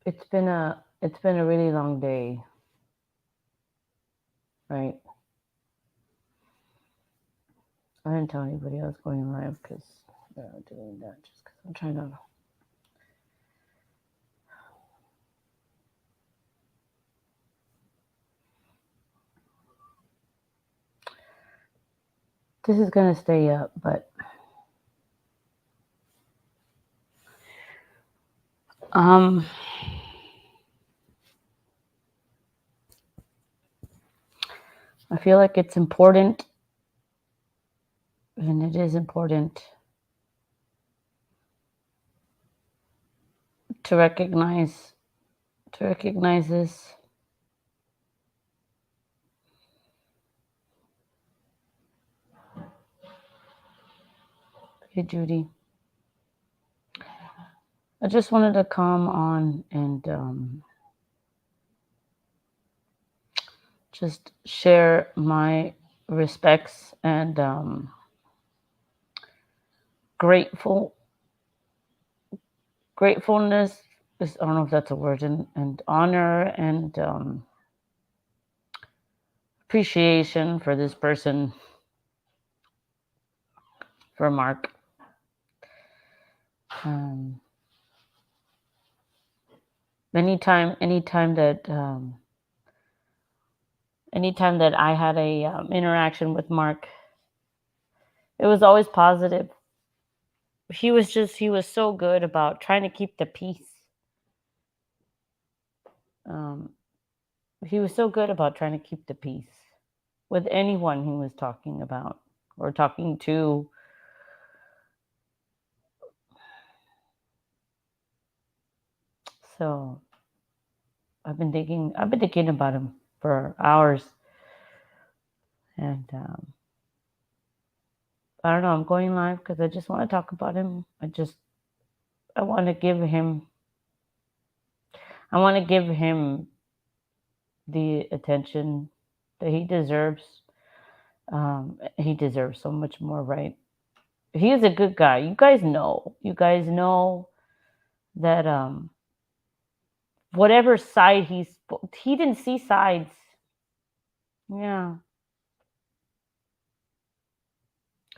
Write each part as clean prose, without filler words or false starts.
It's been a really long day, right? I didn't tell anybody I was going live because doing that just because I'm trying to. This is gonna stay up, but um, I feel like it's important, and it is important to recognize this. Hey, Judy. I just wanted to come on and just share my respects and grateful gratefulness is, I don't know if that's a word, and honor and appreciation for this person, for Mark. Um, anytime that I had a interaction with Mark, it was always positive. He was so good about trying to keep the peace. Um, he was so good about trying to keep the peace with anyone he was talking about or talking to. So I've been thinking about him for hours, and I don't know. I'm going live because I just want to talk about him. I want to give him I want to give him the attention that he deserves. He deserves so much more, right? He is a good guy. You guys know. You guys know that whatever side he didn't see sides. Yeah,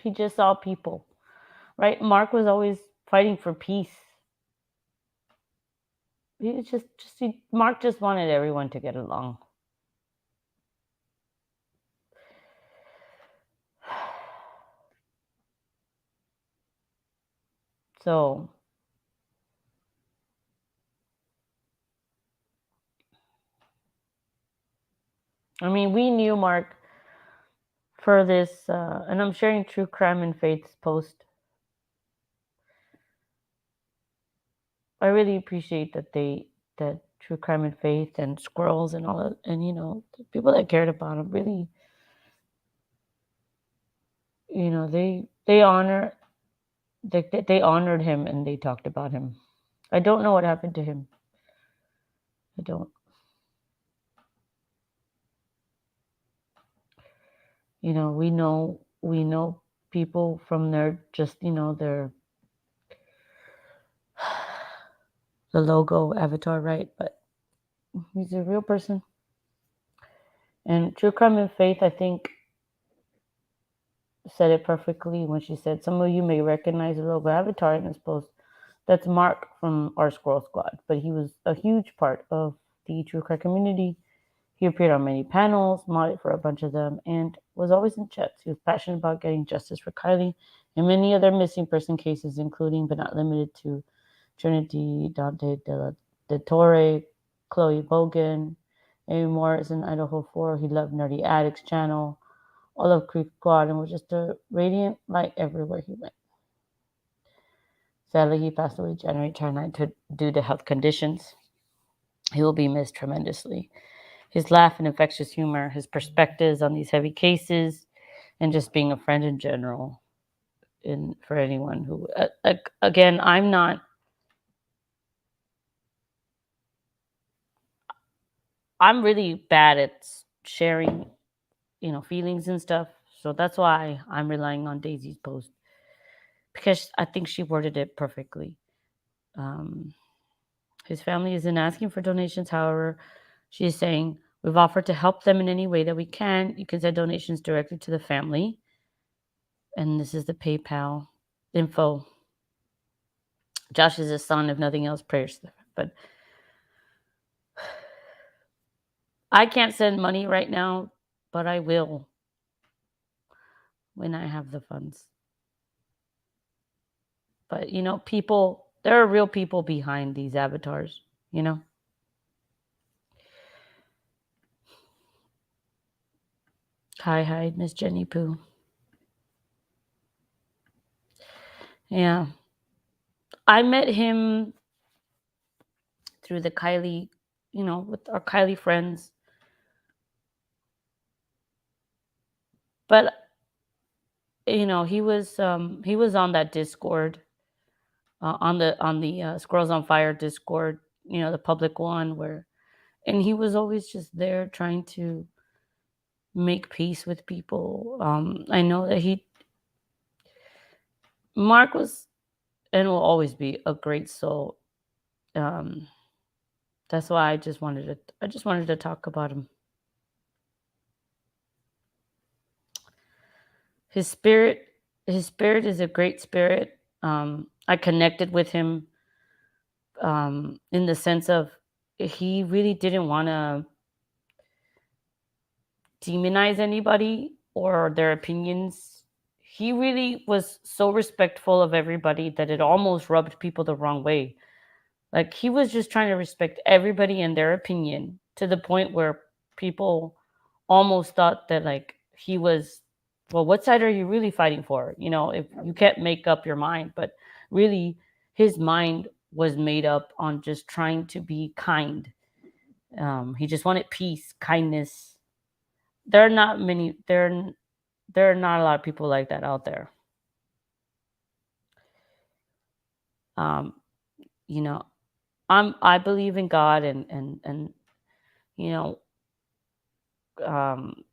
he just saw people, right? Mark was always fighting for peace. He was Mark just wanted everyone to get along. So, I mean, we knew Mark for this, and I'm sharing True Crime and Faith's post. I really appreciate that True Crime and Faith and Squirrels and all that, and the people that cared about him really, they honored him and they talked about him. I don't know what happened to him. I don't. We know people from their just their the logo avatar, right? But he's a real person. And True Crime and Faith, I think, said it perfectly when she said, "Some of you may recognize the logo avatar in this post. That's Mark from our Squirrel Squad, but he was a huge part of the True Crime community. He appeared on many panels, modded for a bunch of them, and was always in chats. He was passionate about getting justice for Kylie and many other missing person cases, including but not limited to Trinity Dante de Torre, Chloe Bogan, Amy Morris in Idaho 4. He loved Nerdy Addicts channel, all of Creep Squad, and was just a radiant light everywhere he went. Sadly, he passed away January 29th due to health conditions. He will be missed tremendously. His laugh and infectious humor, his perspectives on these heavy cases, and just being a friend in general. For anyone who, again, I'm really bad at sharing, feelings and stuff. So that's why I'm relying on Daisy's post because I think she worded it perfectly. Um, His family isn't asking for donations. However, she is saying, we've offered to help them in any way that we can. You can send donations directly to the family. And this is the PayPal info. Josh is his son, if nothing else, prayers. But I can't send money right now, but I will when I have the funds. But, people, there are real people behind these avatars, Hi, Miss Jenny Pooh. Yeah. I met him through the Kylie, with our Kylie friends. But he was on that Discord, on the Squirrels on Fire Discord, the public one, and he was always just there trying to make peace with people. I know that Mark was and will always be a great soul. Um, that's why I just wanted to talk about him. His spirit, his spirit is a great spirit. I connected with him, in the sense of he really didn't want to demonize anybody or their opinions. He really was so respectful of everybody that it almost rubbed people the wrong way. Like he was just trying to respect everybody and their opinion to the point where people almost thought that like he was, well, what side are you really fighting for? If you can't make up your mind, but really his mind was made up on just trying to be kind. He just wanted peace, kindness. There are not many. There are not a lot of people like that out there. Um, you know, I believe in God, and you know, um,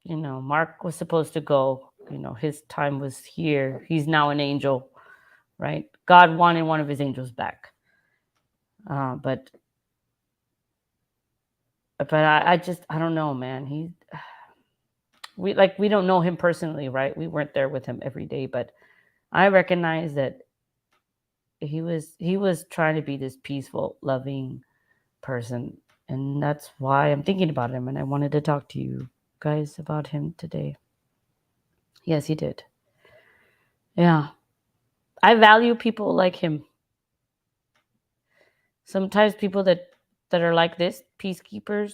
Mark was supposed to go. His time was here. He's now an angel, right? God wanted one of his angels back, but I don't know, man. We don't know him personally, right? We weren't there with him every day, but I recognize that he was trying to be this peaceful, loving person, and that's why I'm thinking about him, and I wanted to talk to you guys about him today. Yes, he did. Yeah, I value people like him. Sometimes people that are like this, peacekeepers,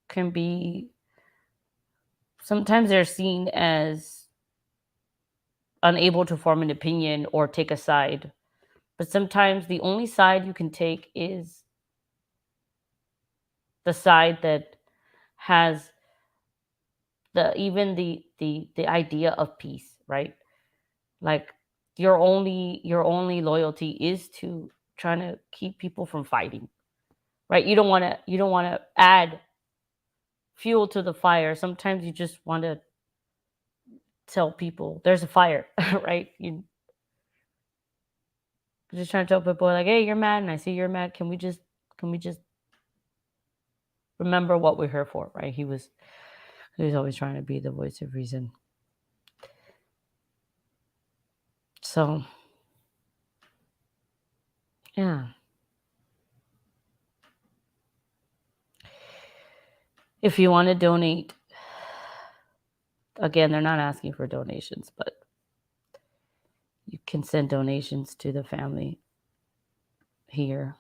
can be, sometimes they're seen as unable to form an opinion or take a side. But sometimes the only side you can take is the side that has the idea of peace, right? Like your only loyalty is to trying to keep people from fighting, right? You don't want to add fuel to the fire. Sometimes you just want to tell people there's a fire, right? You're just trying to tell people like, hey, you're mad, and I see you're mad. Can we just remember what we're here for, right? He was always trying to be the voice of reason. So yeah, if you want to donate, again, they're not asking for donations, but you can send donations to the family here.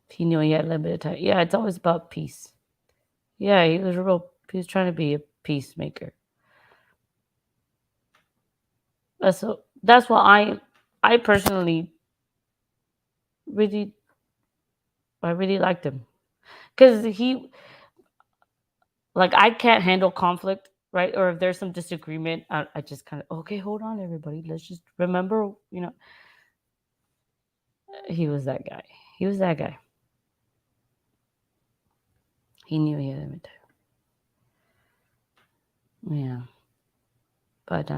He knew he had limited time. Yeah, it's always about peace. Yeah, he was trying to be a peacemaker. That's why I personally really I really liked him, because he, like, I can't handle conflict, right? Or if there's some disagreement, I just kind of, okay, hold on, everybody, let's just remember, he was that guy. He was that guy. He knew he had limited. Yeah, but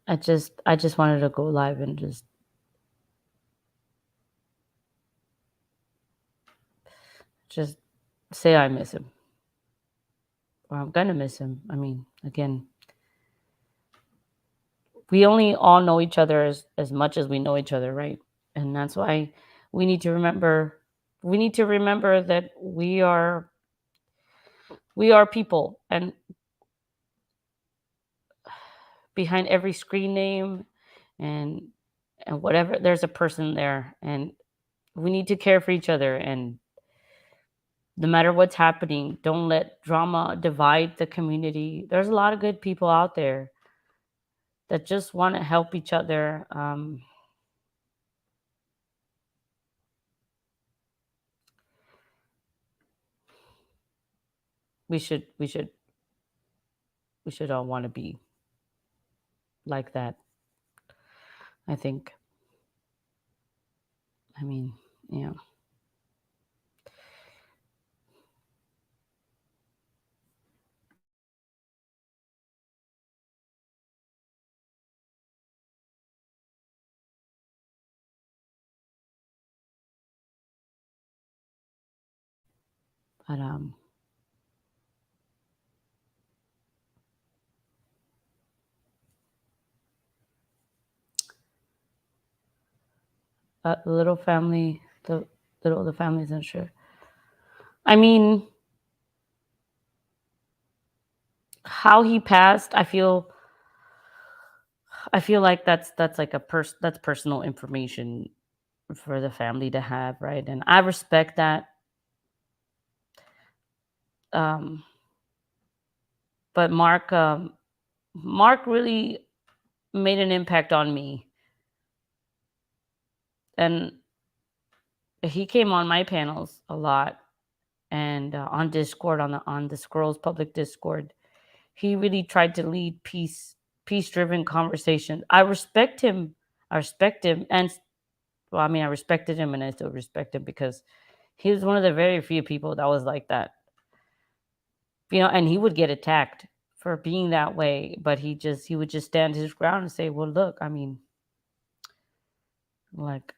I just wanted to go live and just say I miss him, or I'm gonna miss him. I mean, again, we only all know each other as much as we know each other, right? And that's why we need to remember we need to remember that we are people, and behind every screen name and whatever, there's a person there, and we need to care for each other. And no matter what's happening, don't let drama divide the community. There's a lot of good people out there that just want to help each other. We should all want to be like that. I think. I mean, yeah. But the little family, the family isn't sure. I mean, how he passed, I feel like that's like that's personal information for the family to have, right? And I respect that. Um, but Mark really made an impact on me, and he came on my panels a lot, and on Discord, on the Scrolls public Discord, he really tried to lead peace driven conversation. I respect him. I respect him, and well, I mean, I respected him, and I still respect him because he was one of the very few people that was like that. And he would get attacked for being that way, but he would just stand his ground and say, "Well, look, I mean, like,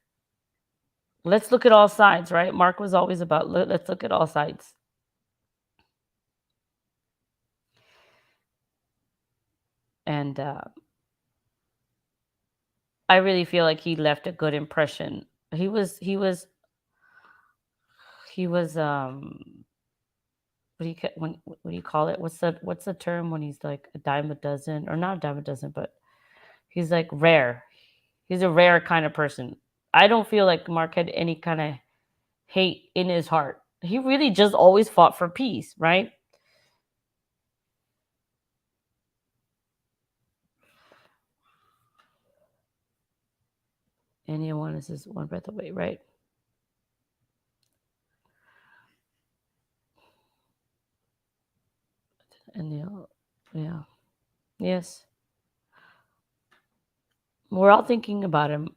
let's look at all sides, right?" Mark was always about, let's look at all sides. And I really feel like he left a good impression. He was what do you call it? What's the term when he's like a dime a dozen, or not a dime a dozen, but he's like rare. He's a rare kind of person. I don't feel like Mark had any kind of hate in his heart. He really just always fought for peace, right? Anyone is just one breath away, right? And yeah, yes, we're all thinking about him.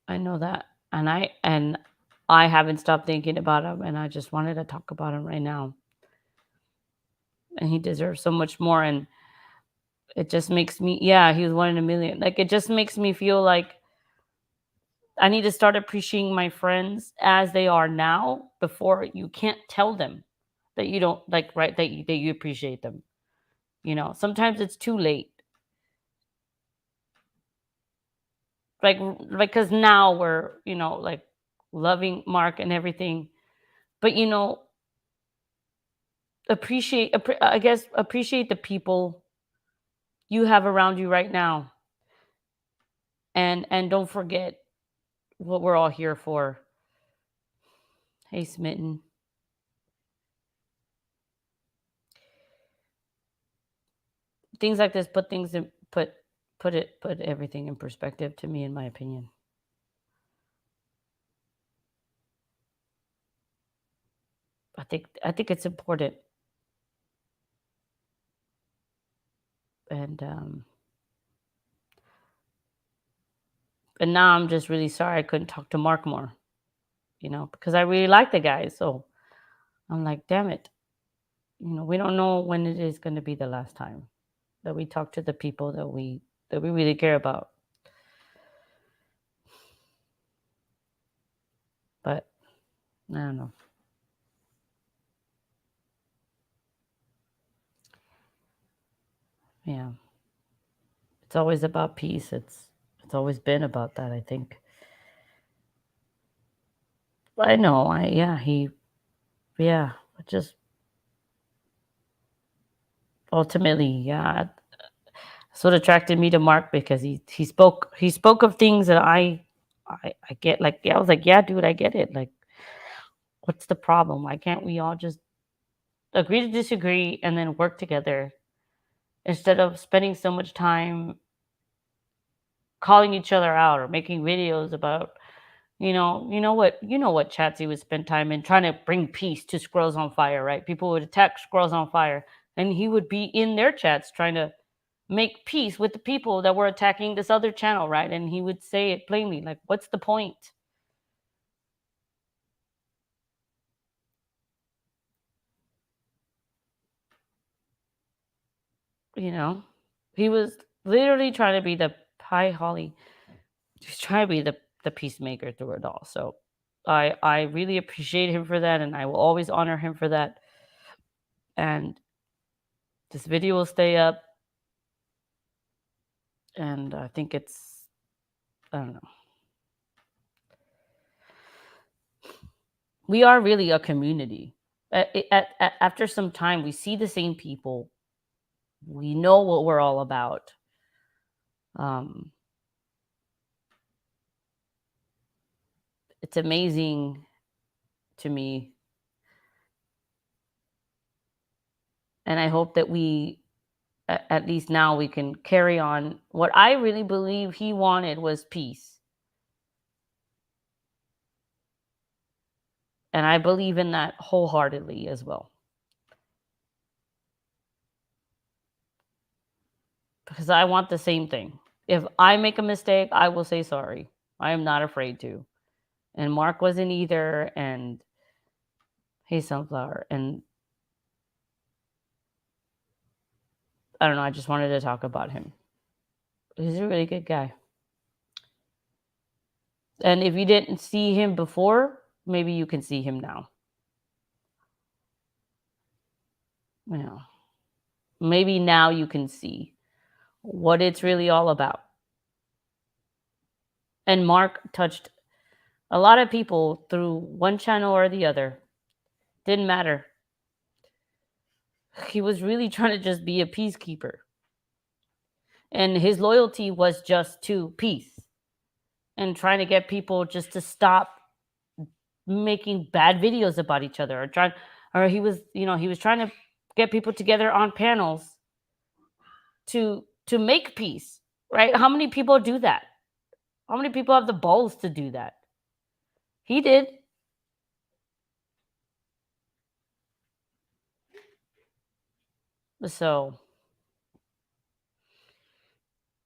I know that, and I haven't stopped thinking about him, and I just wanted to talk about him right now. And he deserves so much more, and it just makes me, yeah, he was one in a million. Like, it just makes me feel like I need to start appreciating my friends as they are now, before you can't tell them that you don't like, right, that you appreciate them. Sometimes it's too late. Like, because now we're, like, loving Mark and everything, but I guess appreciate the people you have around you right now, and don't forget what we're all here for. Hey, Smitten. Things like this put things in put everything in perspective, to me, in my opinion. I think it's important. And now I'm just really sorry I couldn't talk to Mark more, because I really like the guy. So I'm like, damn it. We don't know when it is going to be the last time that we talk to the people that we that we really care about. But I don't know. Yeah. It's always about peace. It's always been about that, I think. I know. I yeah, he yeah, it just ultimately, yeah. That's what attracted me to Mark because he spoke of things that I get like yeah, I was like, yeah, dude, I get it. Like, what's the problem? Why can't we all just agree to disagree and then work together instead of spending so much time calling each other out or making videos about you know what chats he would spend time in trying to bring peace to Squirrels on Fire, right? People would attack Squirrels on Fire, and he would be in their chats trying to make peace with the people that were attacking this other channel, right? And he would say it plainly, like, what's the point? You know, he was literally trying to be the hi Holly. He's trying to be the peacemaker through it all. So I really appreciate him for that, and I will always honor him for that. And this video will stay up, and I think it's I don't know. We are really a community. After some time, we see the same people. We know what we're all about. Um, it's amazing to me, and I hope that at least now, we can carry on. What I really believe he wanted was peace, and I believe in that wholeheartedly as well. Because I want the same thing. If I make a mistake, I will say sorry. I am not afraid to. And Mark wasn't either. And hey, Sunflower. And I don't know. I just wanted to talk about him. He's a really good guy. And if you didn't see him before, maybe you can see him now. You know, maybe now you can see what it's really all about. And Mark touched a lot of people through one channel or the other. Didn't matter. He was really trying to just be a peacekeeper. And his loyalty was just to peace and trying to get people just to stop making bad videos about each other or he was trying to get people together on panels to make peace, right? How many people do that? How many people have the balls to do that? He did. So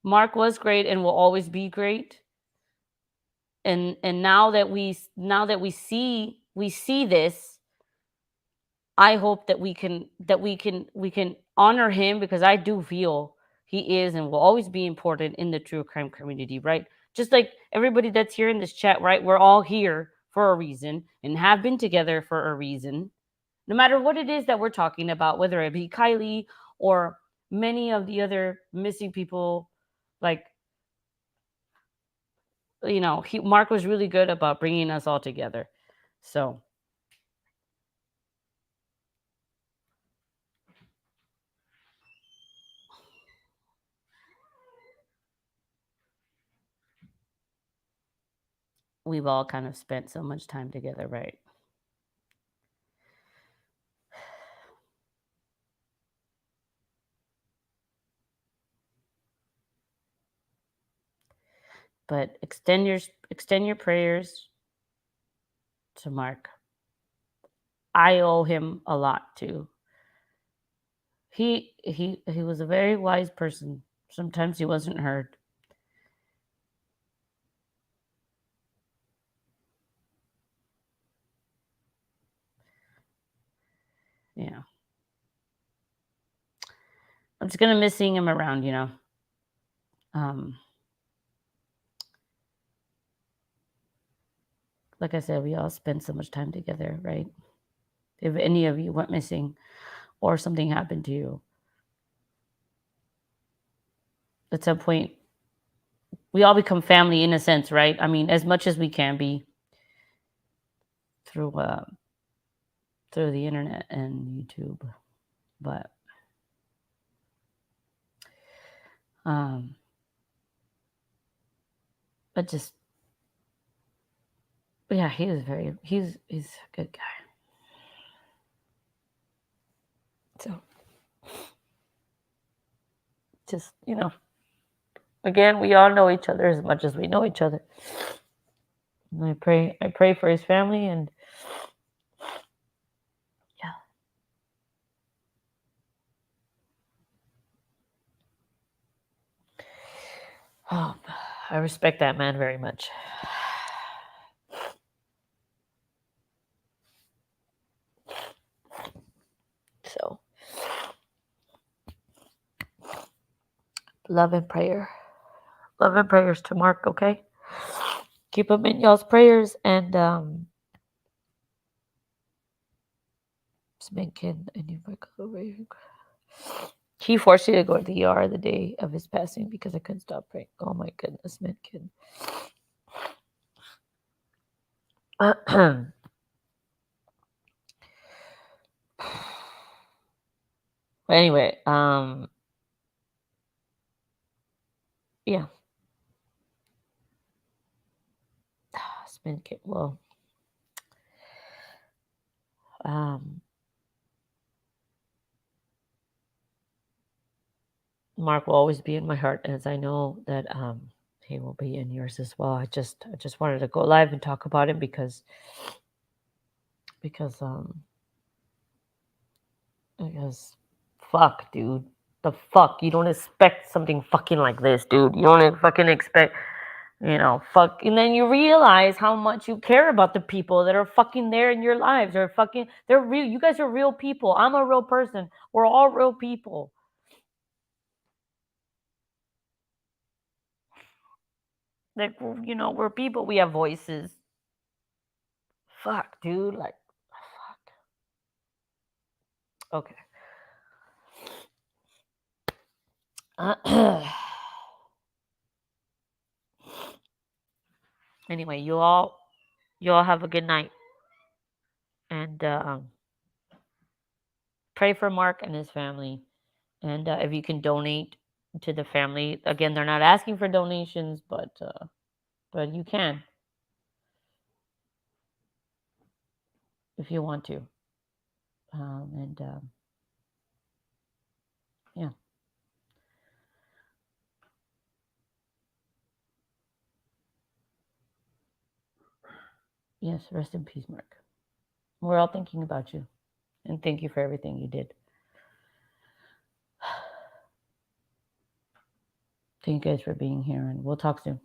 Mark was great and will always be great. And now that we see this, I hope that we can honor him because I do feel he is and will always be important in the true crime community, right? Just like everybody that's here in this chat, right? We're all here for a reason and have been together for a reason. No matter what it is that we're talking about, whether it be Kylie or many of the other missing people, like Mark was really good about bringing us all together. So we've all kind of spent so much time together, right? But extend your prayers to Mark. I owe him a lot too. He was a very wise person. Sometimes he wasn't heard. Yeah. I'm just gonna miss seeing him around. Like I said, we all spend so much time together, right? If any of you went missing or something happened to you, at some point, we all become family in a sense, right? I mean, as much as we can be through through the internet and YouTube, but um, but just yeah, he's a good guy. So just again, we all know each other as much as we know each other. And I pray for his family, and yeah. Oh, I respect that man very much. So, love and prayer. Love and prayers to Mark, okay? Keep him in y'all's prayers, and Sminkin, I need my over here. He forced me to go to the ER the day of his passing because I couldn't stop praying. Oh my goodness, Sminkin. But anyway, yeah. Sminkin. Well, Mark will always be in my heart, as I know that he will be in yours as well. I just wanted to go live and talk about it because because fuck, dude. The fuck, you don't expect something fucking like this, dude. You don't fucking expect, fuck. And then you realize how much you care about the people that are fucking there in your lives. They're real. You guys are real people. I'm a real person. We're all real people. Like, we're people. We have voices. Fuck, dude. Like, fuck. Okay. Anyway, you all have a good night, and pray for Mark and his family. And if you can donate to the family, again, they're not asking for donations, but you can if you want to. And yeah, yes, rest in peace, Mark. We're all thinking about you, and thank you for everything you did. Thank you guys for being here, and we'll talk soon.